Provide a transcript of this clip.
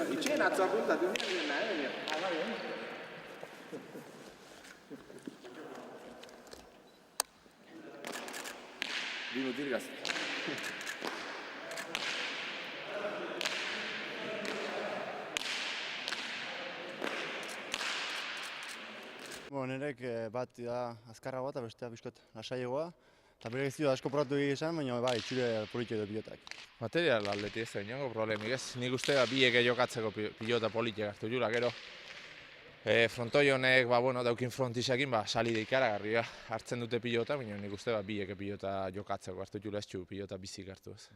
Vicino a punta di un'anno. Vivo di gas. Nirek bat da azkarragoa eta bestea pixkat lasaiagoa. Eta bere gizio asko probatu izan, baina bai, txure politik edo pilotak. Material aldeti ez da inongo problemik ez. Nik uste biek jokatzeko pilota politik hartu jura, gero. Frontoi honek, daukin frontisakin, salide ikaragarria hartzen dute pilota, baina nik uste biek pilota jokatzeko hartu jura ez pilota bizik hartu ez.